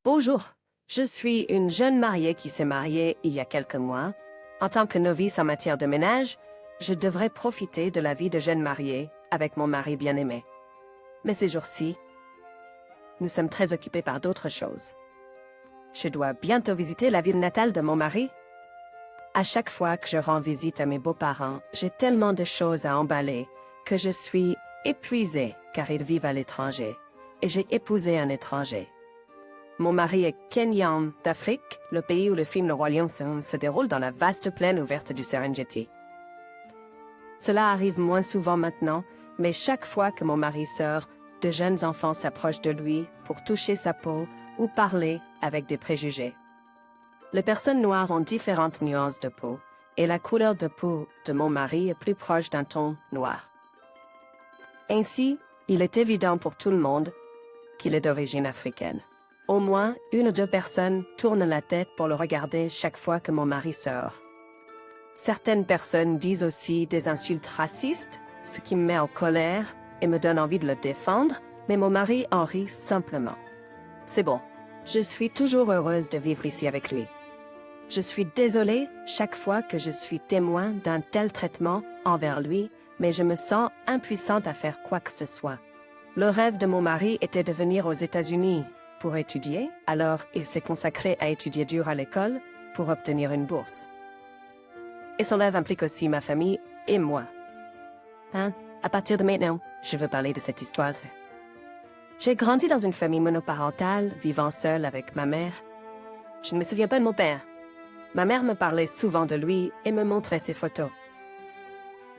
Bonjour, je suis une jeune mariée qui s'est mariée il y a quelques mois. En tant que novice en matière de ménage, je devrais profiter de la vie de jeune mariée avec mon mari bien-aimé. Mais ces jours-ci, nous sommes très occupés par d'autres choses. Je dois bientôt visiter la ville natale de mon mari. À chaque fois que je rends visite à mes beaux-parents, j'ai tellement de choses à emballer que je suis épuisée car ils vivent à l'étranger et j'ai épousé un étranger. Mon mari est Kenyan d'Afrique, le pays où le film Le Roi Lion se déroule dans la vaste plaine ouverte du Serengeti. Cela arrive moins souvent maintenant, mais chaque fois que mon mari sort, de jeunes enfants s'approchent de lui pour toucher sa peau ou parler avec des préjugés. Les personnes noires ont différentes nuances de peau, et la couleur de peau de mon mari est plus proche d'un ton noir. Ainsi, il est évident pour tout le monde qu'il est d'origine africaine. Au moins, une ou deux personnes tournent la tête pour le regarder chaque fois que mon mari sort. Certaines personnes disent aussi des insultes racistes, ce qui me met en colère et me donne envie de le défendre, mais mon mari en rit simplement. C'est bon, je suis toujours heureuse de vivre ici avec lui. Je suis désolée chaque fois que je suis témoin d'un tel traitement envers lui, mais je me sens impuissante à faire quoi que ce soit. Le rêve de mon mari était de venir aux États-Unis pour étudier, alors il s'est consacré à étudier dur à l'école pour obtenir une bourse. Et son rêve implique aussi ma famille et moi. À partir de maintenant, je veux parler de cette histoire. J'ai grandi dans une famille monoparentale, vivant seule avec ma mère. Je ne me souviens pas de mon père. Ma mère me parlait souvent de lui et me montrait ses photos.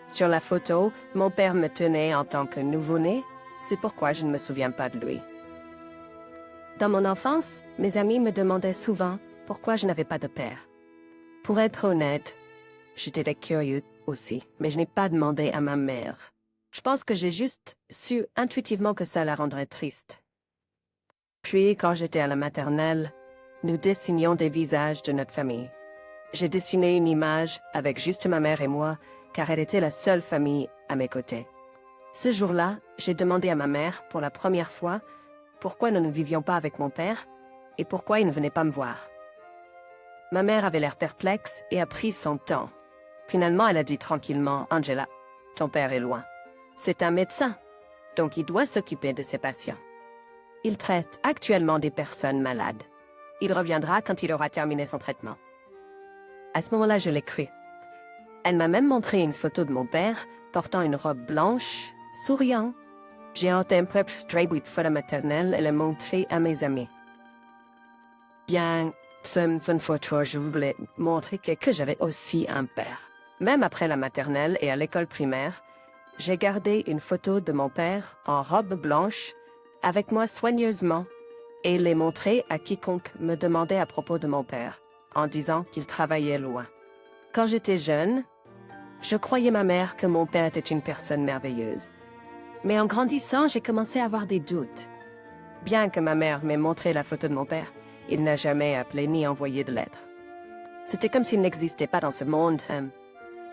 Sur la photo, mon père me tenait en tant que nouveau-né, c'est pourquoi je ne me souviens pas de lui. Dans mon enfance, mes amis me demandaient souvent pourquoi je n'avais pas de père. Pour être honnête, j'étais curieux aussi, mais je n'ai pas demandé à ma mère. Je pense que j'ai juste su intuitivement que ça la rendrait triste. Puis, quand j'étais à la maternelle, nous dessinions des visages de notre famille. J'ai dessiné une image avec juste ma mère et moi, car elle était la seule famille à mes côtés. Ce jour-là, j'ai demandé à ma mère, pour la première fois, pourquoi nous ne vivions pas avec mon père et pourquoi il ne venait pas me voir. Ma mère avait l'air perplexe et a pris son temps. Finalement, elle a dit tranquillement, « Angela, ton père est loin. C'est un médecin, donc il doit s'occuper de ses patients. Il traite actuellement des personnes malades. Il reviendra quand il aura terminé son traitement. » À ce moment-là, je l'ai cru. Elle m'a même montré une photo de mon père portant une robe blanche, souriant. J'ai en un peu de photo maternelle et l'ai montré à mes amis. Bien, cette photo, je voulais montrer que j'avais aussi un père. Même après la maternelle et à l'école primaire, j'ai gardé une photo de mon père en robe blanche avec moi soigneusement et l'ai montrée à quiconque me demandait à propos de mon père, en disant qu'il travaillait loin. Quand j'étais jeune, je croyais ma mère que mon père était une personne merveilleuse. Mais en grandissant, j'ai commencé à avoir des doutes. Bien que ma mère m'ait montré la photo de mon père, il n'a jamais appelé ni envoyé de lettres. C'était comme s'il n'existait pas dans ce monde.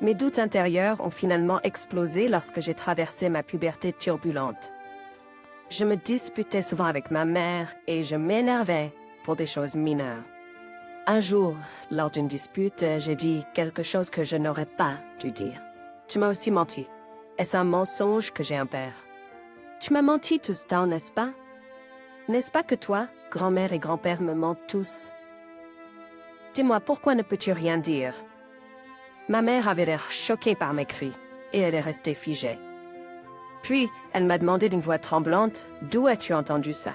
Mes doutes intérieurs ont finalement explosé lorsque j'ai traversé ma puberté turbulente. Je me disputais souvent avec ma mère et je m'énervais pour des choses mineures. Un jour, lors d'une dispute, j'ai dit quelque chose que je n'aurais pas dû dire. Tu m'as aussi menti. Est-ce un mensonge que j'ai un père? Tu m'as menti tout ce temps, n'est-ce pas? N'est-ce pas que toi, grand-mère et grand-père me mentent tous? Dis-moi, pourquoi ne peux-tu rien dire? Ma mère avait l'air choquée par mes cris, et elle est restée figée. Puis, elle m'a demandé d'une voix tremblante, « D'où as-tu entendu ça?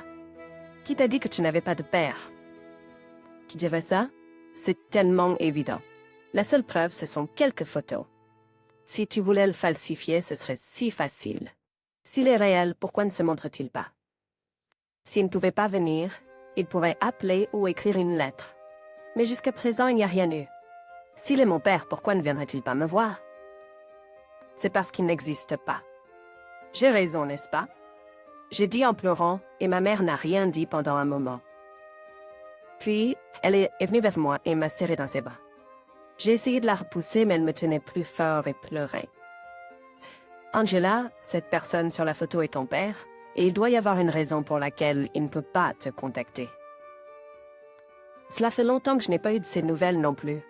Qui t'a dit que tu n'avais pas de père? » Qui dirait ça? C'est tellement évident. La seule preuve, ce sont quelques photos. Si tu voulais le falsifier, ce serait si facile. S'il est réel, pourquoi ne se montre-t-il pas? S'il ne pouvait pas venir, il pourrait appeler ou écrire une lettre. Mais jusqu'à présent, il n'y a rien eu. S'il est mon père, pourquoi ne viendrait-il pas me voir? C'est parce qu'il n'existe pas. J'ai raison, n'est-ce pas? J'ai dit en pleurant, et ma mère n'a rien dit pendant un moment. Puis, elle est venue vers moi et m'a serré dans ses bras. J'ai essayé de la repousser, mais elle me tenait plus fort et pleurait. Angela, cette personne sur la photo est ton père, et il doit y avoir une raison pour laquelle il ne peut pas te contacter. Cela fait longtemps que je n'ai pas eu de ses nouvelles non plus.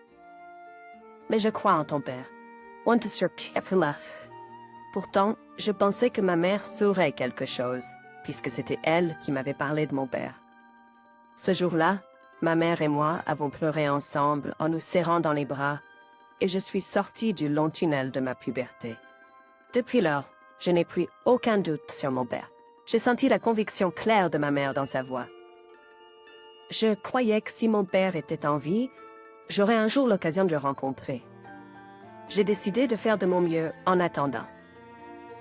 Mais je crois en ton père. Want to surprise. Pourtant, je pensais que ma mère saurait quelque chose, puisque c'était elle qui m'avait parlé de mon père. Ce jour-là, ma mère et moi avons pleuré ensemble en nous serrant dans les bras, et je suis sortie du long tunnel de ma puberté. Depuis lors, je n'ai plus aucun doute sur mon père. J'ai senti la conviction claire de ma mère dans sa voix. Je croyais que si mon père était en vie, j'aurais un jour l'occasion de le rencontrer. J'ai décidé de faire de mon mieux en attendant.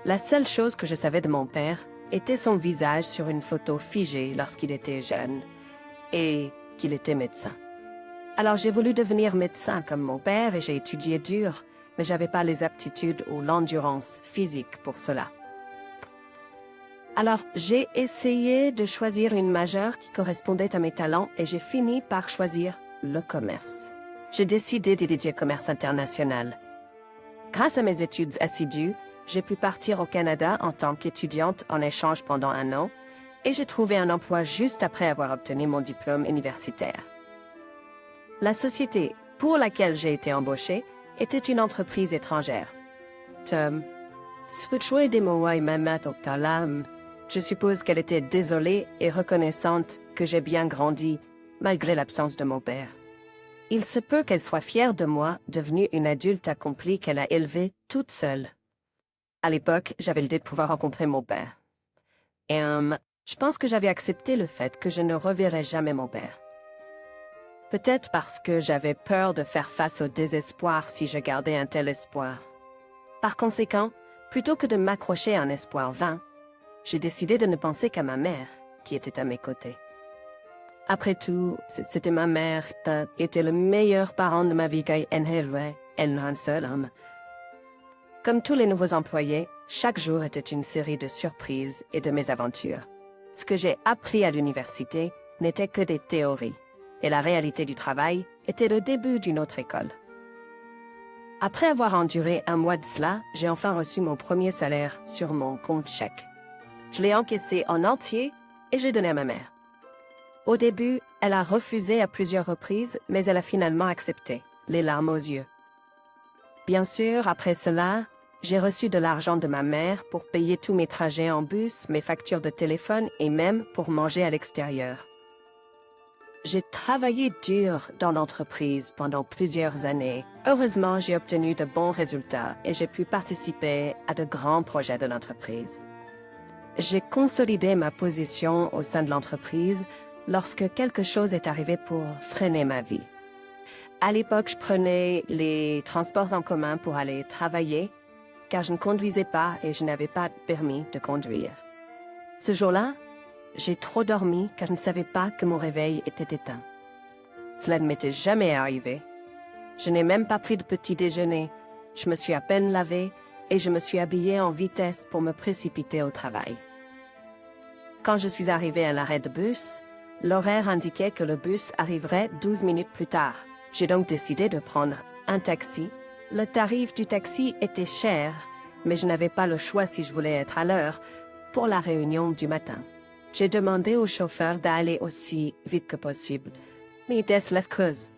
La seule chose que je savais de mon père était son visage sur une photo figée lorsqu'il était jeune et qu'il était médecin. Alors j'ai voulu devenir médecin comme mon père et j'ai étudié dur, mais j'avais pas les aptitudes ou l'endurance physique pour cela. Alors j'ai essayé de choisir une majeure qui correspondait à mes talents et j'ai fini par choisir le commerce. J'ai décidé d'étudier commerce international. Grâce à mes études assidues, j'ai pu partir au Canada en tant qu'étudiante en échange pendant 1 an et j'ai trouvé un emploi juste après avoir obtenu mon diplôme universitaire. La société pour laquelle j'ai été embauchée était une entreprise étrangère. Je suppose qu'elle était désolée et reconnaissante que j'ai bien grandi, malgré l'absence de mon père. Il se peut qu'elle soit fière de moi, devenue une adulte accomplie qu'elle a élevée toute seule. À l'époque, j'avais l'idée de pouvoir rencontrer mon père. Et je pense que j'avais accepté le fait que je ne reverrais jamais mon père. Peut-être parce que j'avais peur de faire face au désespoir si je gardais un tel espoir. Par conséquent, plutôt que de m'accrocher à un espoir vain, j'ai décidé de ne penser qu'à ma mère, qui était à mes côtés. Après tout, c'était ma mère qui était le meilleur parent de ma vie elle n'a un seul homme. Comme tous les nouveaux employés, chaque jour était une série de surprises et de mésaventures. Ce que j'ai appris à l'université n'était que des théories, et la réalité du travail était le début d'une autre école. Après avoir enduré 1 mois de cela, j'ai enfin reçu mon premier salaire sur mon compte chèque. Je l'ai encaissé en entier et j'ai donné à ma mère. Au début, elle a refusé à plusieurs reprises, mais elle a finalement accepté, les larmes aux yeux. Bien sûr, après cela, j'ai reçu de l'argent de ma mère pour payer tous mes trajets en bus, mes factures de téléphone et même pour manger à l'extérieur. J'ai travaillé dur dans l'entreprise pendant plusieurs années. Heureusement, j'ai obtenu de bons résultats et j'ai pu participer à de grands projets de l'entreprise. J'ai consolidé ma position au sein de l'entreprise lorsque quelque chose est arrivé pour freiner ma vie. À l'époque, je prenais les transports en commun pour aller travailler, car je ne conduisais pas et je n'avais pas de permis de conduire. Ce jour-là, j'ai trop dormi car je ne savais pas que mon réveil était éteint. Cela ne m'était jamais arrivé. Je n'ai même pas pris de petit déjeuner. Je me suis à peine lavée et je me suis habillée en vitesse pour me précipiter au travail. Quand je suis arrivée à l'arrêt de bus, l'horaire indiquait que le bus arriverait 12 minutes plus tard. J'ai donc décidé de prendre un taxi. Le tarif du taxi était cher, mais je n'avais pas le choix si je voulais être à l'heure pour la réunion du matin. J'ai demandé au chauffeur d'aller aussi vite que possible, mais il laisse l'excuse.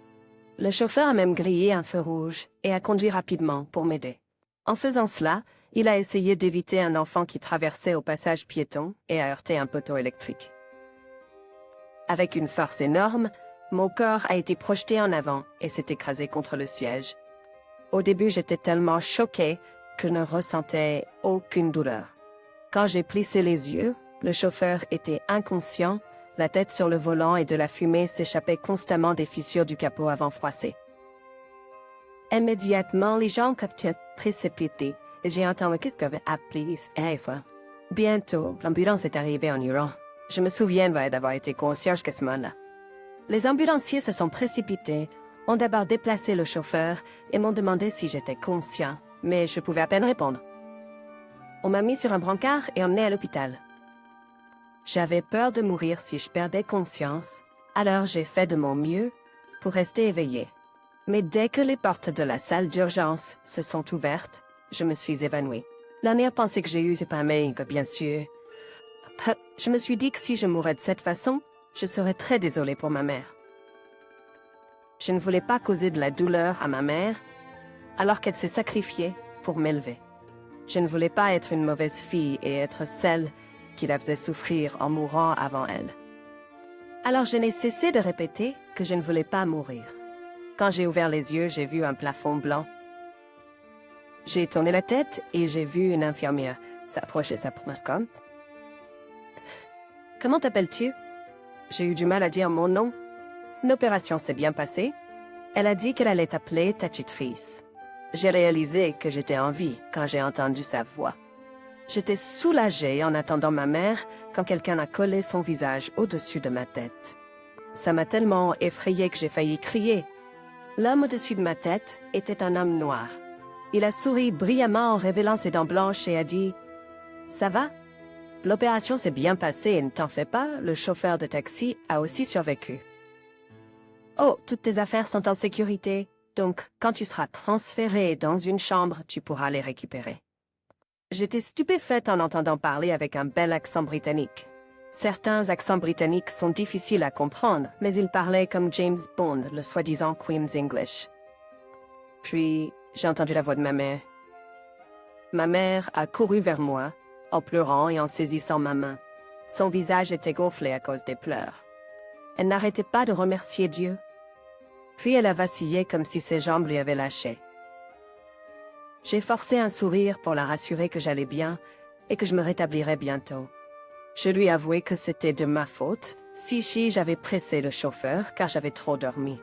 Le chauffeur a même grillé un feu rouge et a conduit rapidement pour m'aider. En faisant cela, il a essayé d'éviter un enfant qui traversait au passage piéton et a heurté un poteau électrique. Avec une force énorme, mon corps a été projeté en avant et s'est écrasé contre le siège. Au début, j'étais tellement choquée que je ne ressentais aucune douleur. Quand j'ai plissé les yeux, le chauffeur était inconscient, la tête sur le volant et de la fumée s'échappait constamment des fissures du capot avant froissé. Immédiatement, les gens ont précipité et j'ai entendu qu'est-ce qu'avait appelé ça. Bientôt, l'ambulance est arrivée en hurlant. Je me souviens d'avoir été conscient jusqu'à ce moment-là. Les ambulanciers se sont précipités, ont d'abord déplacé le chauffeur et m'ont demandé si j'étais conscient, mais je pouvais à peine répondre. On m'a mis sur un brancard et emmené à l'hôpital. J'avais peur de mourir si je perdais conscience, alors j'ai fait de mon mieux pour rester éveillée. Mais dès que les portes de la salle d'urgence se sont ouvertes, je me suis évanouie. La dernière pensée que j'ai eue, c'est pas que bien sûr. Je me suis dit que si je mourais de cette façon, je serais très désolée pour ma mère. Je ne voulais pas causer de la douleur à ma mère, alors qu'elle s'est sacrifiée pour m'élever. Je ne voulais pas être une mauvaise fille et être celle qui la faisait souffrir en mourant avant elle. Alors je n'ai cessé de répéter que je ne voulais pas mourir. Quand j'ai ouvert les yeux, j'ai vu un plafond blanc. J'ai tourné la tête et j'ai vu une infirmière s'approcher sa première com. « Comment t'appelles-tu » J'ai eu du mal à dire mon nom. L'opération s'est bien passée. Elle a dit qu'elle allait t'appeler ta petite fille. J'ai réalisé que j'étais en vie quand j'ai entendu sa voix. J'étais soulagée en attendant ma mère quand quelqu'un a collé son visage au-dessus de ma tête. Ça m'a tellement effrayée que j'ai failli crier. L'homme au-dessus de ma tête était un homme noir. Il a souri brillamment en révélant ses dents blanches et a dit « Ça va? L'opération s'est bien passée et ne t'en fais pas, le chauffeur de taxi a aussi survécu. Oh, toutes tes affaires sont en sécurité, donc quand tu seras transféré dans une chambre, tu pourras les récupérer. » J'étais stupéfaite en entendant parler avec un bel accent britannique. Certains accents britanniques sont difficiles à comprendre, mais il parlait comme James Bond, le soi-disant Queen's English. Puis, j'ai entendu la voix de ma mère. Ma mère a couru vers moi, en pleurant et en saisissant ma main. Son visage était gonflé à cause des pleurs. Elle n'arrêtait pas de remercier Dieu. Puis elle a vacillé comme si ses jambes lui avaient lâché. J'ai forcé un sourire pour la rassurer que j'allais bien et que je me rétablirais bientôt. Je lui ai avoué que c'était de ma faute si j'avais pressé le chauffeur car j'avais trop dormi.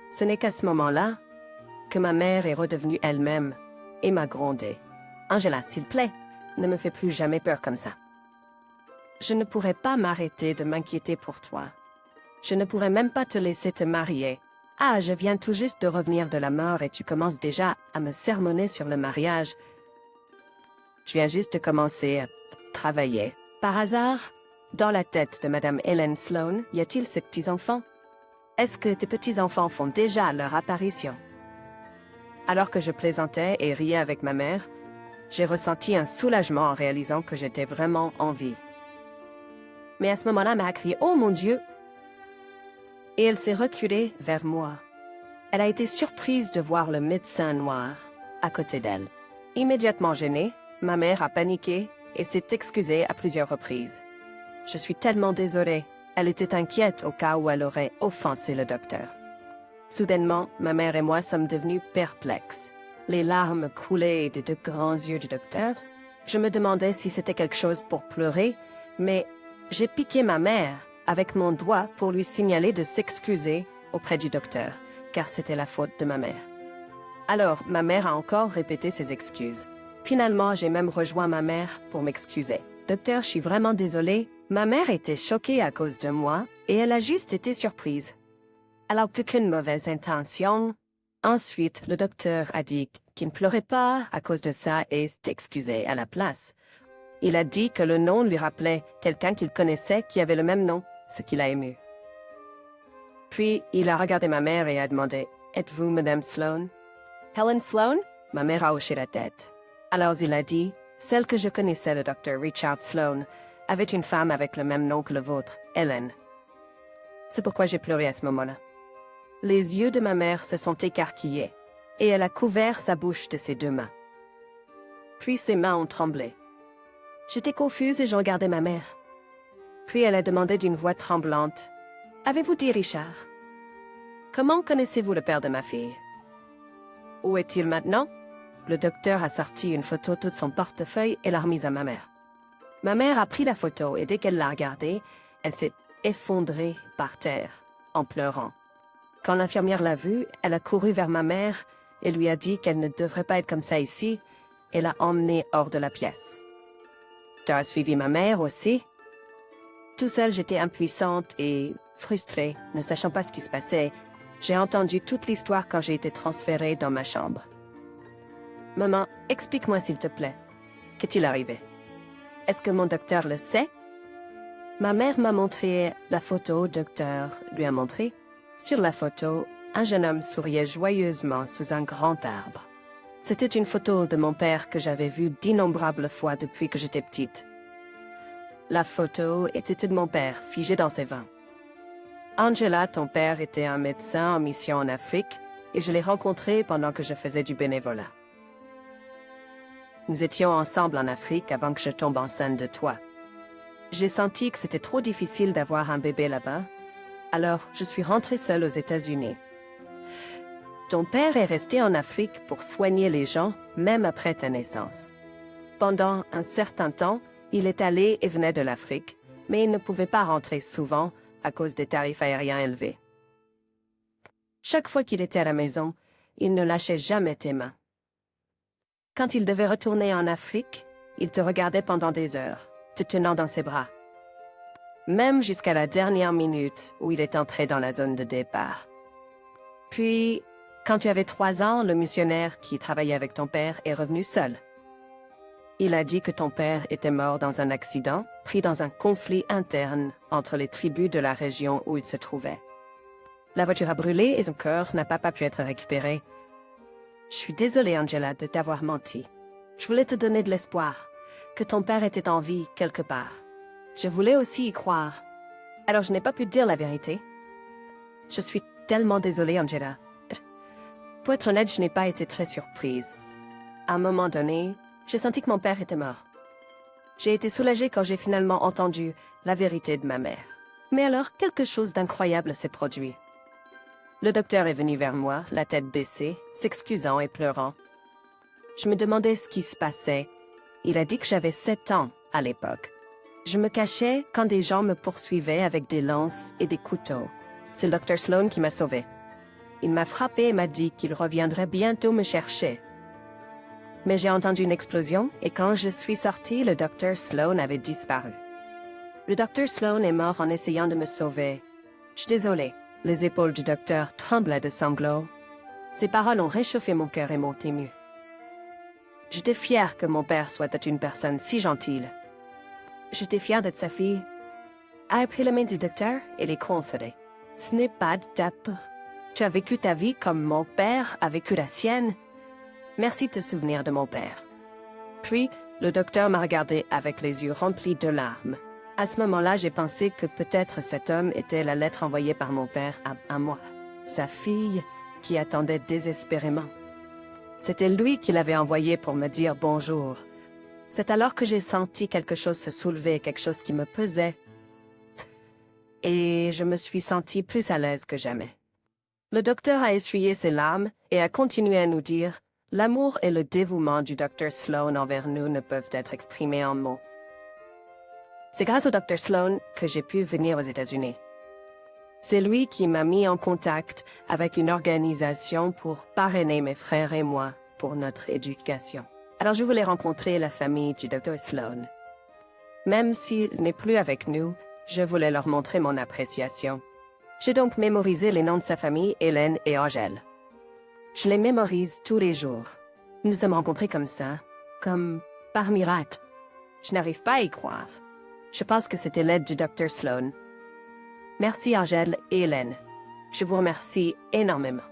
Ce n'est qu'à ce moment-là que ma mère est redevenue elle-même et m'a grondé. « Angela, s'il te plaît, ne me fais plus jamais peur comme ça. Je ne pourrais pas m'arrêter de m'inquiéter pour toi. Je ne pourrais même pas te laisser te marier. Ah, je viens tout juste de revenir de la mort et tu commences déjà à me sermonner sur le mariage. Je viens juste de commencer à travailler. Par hasard, dans la tête de Madame Helen Sloan, y a-t-il ces petits-enfants? Est-ce que tes petits-enfants font déjà leur apparition? » Alors que je plaisantais et riais avec ma mère, j'ai ressenti un soulagement en réalisant que j'étais vraiment en vie. Mais à ce moment-là, elle m'a crié « Oh mon Dieu !» Et elle s'est reculée vers moi. Elle a été surprise de voir le médecin noir à côté d'elle. Immédiatement gênée, ma mère a paniqué et s'est excusée à plusieurs reprises. Je suis tellement désolée. Elle était inquiète au cas où elle aurait offensé le docteur. Soudainement, ma mère et moi sommes devenus perplexes. Les larmes coulaient des deux grands yeux du docteur. Je me demandais si c'était quelque chose pour pleurer, mais j'ai piqué ma mère avec mon doigt pour lui signaler de s'excuser auprès du docteur, car c'était la faute de ma mère. Alors, ma mère a encore répété ses excuses. Finalement, j'ai même rejoint ma mère pour m'excuser. « Docteur, je suis vraiment désolée. Ma mère était choquée à cause de moi et elle a juste été surprise. Elle n'a aucune mauvaise intention. » Ensuite, le docteur a dit qu'il ne pleurait pas à cause de ça et s'est excusé à la place. Il a dit que le nom lui rappelait quelqu'un qu'il connaissait qui avait le même nom, ce qui l'a ému. Puis, il a regardé ma mère et a demandé « Êtes-vous Madame Sloan ?»« Helen Sloan ?» Ma mère a hoché la tête. Alors il a dit « Celle que je connaissais, le docteur Richard Sloan, avait une femme avec le même nom que le vôtre, Helen. » C'est pourquoi j'ai pleuré à ce moment-là. Les yeux de ma mère se sont écarquillés et elle a couvert sa bouche de ses deux mains. Puis ses mains ont tremblé. J'étais confuse et je regardais ma mère. Puis elle a demandé d'une voix tremblante « Avez-vous dit Richard? Comment connaissez-vous le père de ma fille? Où est-il maintenant? » Le docteur a sorti une photo de son portefeuille et l'a remise à ma mère. Ma mère a pris la photo et dès qu'elle l'a regardée, elle s'est effondrée par terre, en pleurant. Quand l'infirmière l'a vue, elle a couru vers ma mère et lui a dit qu'elle ne devrait pas être comme ça ici et l'a emmenée hors de la pièce. Tu as suivi ma mère aussi? Tout seul, j'étais impuissante et frustrée, ne sachant pas ce qui se passait. J'ai entendu toute l'histoire quand j'ai été transférée dans ma chambre. Maman, explique-moi s'il te plaît. Qu'est-il arrivé? Est-ce que mon docteur le sait? Ma mère m'a montré la photo, docteur lui a montré. Sur la photo, un jeune homme souriait joyeusement sous un grand arbre. C'était une photo de mon père que j'avais vue d'innombrables fois depuis que j'étais petite. La photo était de mon père, figé dans ses vins. Angela, ton père, était un médecin en mission en Afrique et je l'ai rencontré pendant que je faisais du bénévolat. Nous étions ensemble en Afrique avant que je tombe enceinte de toi. J'ai senti que c'était trop difficile d'avoir un bébé là-bas, alors je suis rentrée seule aux États-Unis. Ton père est resté en Afrique pour soigner les gens, même après ta naissance. Pendant un certain temps, il est allé et venait de l'Afrique, mais il ne pouvait pas rentrer souvent à cause des tarifs aériens élevés. Chaque fois qu'il était à la maison, il ne lâchait jamais tes mains. Quand il devait retourner en Afrique, il te regardait pendant des heures, te tenant dans ses bras. Même jusqu'à la dernière minute où il est entré dans la zone de départ. Puis, quand tu avais 3 ans, le missionnaire qui travaillait avec ton père est revenu seul. Il a dit que ton père était mort dans un accident, pris dans un conflit interne entre les tribus de la région où il se trouvait. La voiture a brûlé et son cœur n'a pas pu être récupéré. Je suis désolée, Angela, de t'avoir menti. Je voulais te donner de l'espoir, que ton père était en vie quelque part. Je voulais aussi y croire. Alors je n'ai pas pu te dire la vérité. Je suis tellement désolée, Angela. Pour être honnête, je n'ai pas été très surprise. À un moment donné, j'ai senti que mon père était mort. J'ai été soulagée quand j'ai finalement entendu la vérité de ma mère. Mais alors, quelque chose d'incroyable s'est produit. Le docteur est venu vers moi, la tête baissée, s'excusant et pleurant. Je me demandais ce qui se passait. Il a dit que j'avais 7 ans à l'époque. Je me cachais quand des gens me poursuivaient avec des lances et des couteaux. C'est le docteur Sloan qui m'a sauvée. Il m'a frappé et m'a dit qu'il reviendrait bientôt me chercher. Mais j'ai entendu une explosion et quand je suis sortie, le docteur Sloan avait disparu. Le docteur Sloan est mort en essayant de me sauver. Je suis désolée. Les épaules du docteur tremblaient de sanglots. Ses paroles ont réchauffé mon cœur et m'ont ému. J'étais fière que mon père soit une personne si gentille. J'étais fière d'être sa fille. A pris la main du docteur et les consolé. Ce n'est pas de ta peur. Tu as vécu ta vie comme mon père a vécu la sienne. Merci de te souvenir de mon père. Puis, le docteur m'a regardé avec les yeux remplis de larmes. À ce moment-là, j'ai pensé que peut-être cet homme était la lettre envoyée par mon père à moi, sa fille, qui attendait désespérément. C'était lui qui l'avait envoyée pour me dire bonjour. C'est alors que j'ai senti quelque chose se soulever, quelque chose qui me pesait. Et je me suis sentie plus à l'aise que jamais. Le docteur a essuyé ses larmes et a continué à nous dire « L'amour et le dévouement du docteur Sloan envers nous ne peuvent être exprimés en mots. » C'est grâce au docteur Sloan que j'ai pu venir aux États-Unis. C'est lui qui m'a mis en contact avec une organisation pour parrainer mes frères et moi pour notre éducation. Alors je voulais rencontrer la famille du docteur Sloan. Même s'il n'est plus avec nous, je voulais leur montrer mon appréciation. J'ai donc mémorisé les noms de sa famille, Hélène et Angèle. Je les mémorise tous les jours. Nous sommes rencontrés comme ça, comme par miracle. Je n'arrive pas à y croire. Je pense que c'était l'aide du docteur Sloan. Merci Angèle et Hélène. Je vous remercie énormément.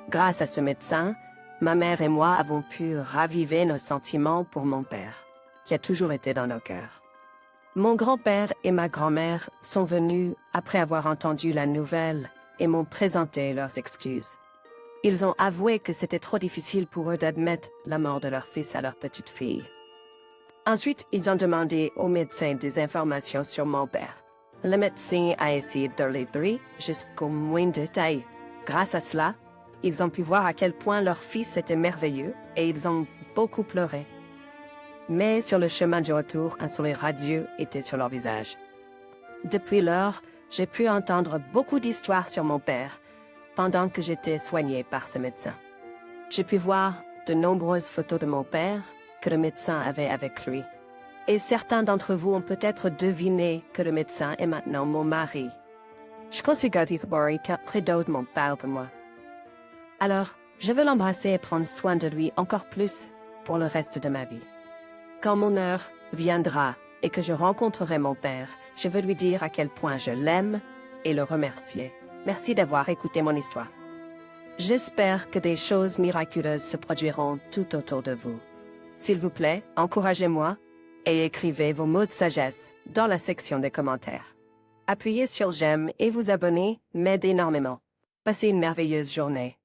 Grâce à ce médecin, ma mère et moi avons pu raviver nos sentiments pour mon père, qui a toujours été dans nos cœurs. Mon grand-père et ma grand-mère sont venus après avoir entendu la nouvelle et m'ont présenté leurs excuses. Ils ont avoué que c'était trop difficile pour eux d'admettre la mort de leur fils à leur petite fille. Ensuite, ils ont demandé au médecin des informations sur mon père. Le médecin a essayé de les briller jusqu'au moindre détail. Grâce à cela, ils ont pu voir à quel point leur fils était merveilleux et ils ont beaucoup pleuré. Mais sur le chemin du retour, un sourire radieux était sur leur visage. Depuis lors, j'ai pu entendre beaucoup d'histoires sur mon père pendant que j'étais soignée par ce médecin. J'ai pu voir de nombreuses photos de mon père que le médecin avait avec lui. Et certains d'entre vous ont peut-être deviné que le médecin est maintenant mon mari. Je considère Isbury qu'après d'autres mon père pour moi. Alors, je veux l'embrasser et prendre soin de lui encore plus pour le reste de ma vie. Quand mon heure viendra et que je rencontrerai mon père, je veux lui dire à quel point je l'aime et le remercier. Merci d'avoir écouté mon histoire. J'espère que des choses miraculeuses se produiront tout autour de vous. S'il vous plaît, encouragez-moi et écrivez vos mots de sagesse dans la section des commentaires. Appuyez sur j'aime et vous abonner m'aide énormément. Passez une merveilleuse journée.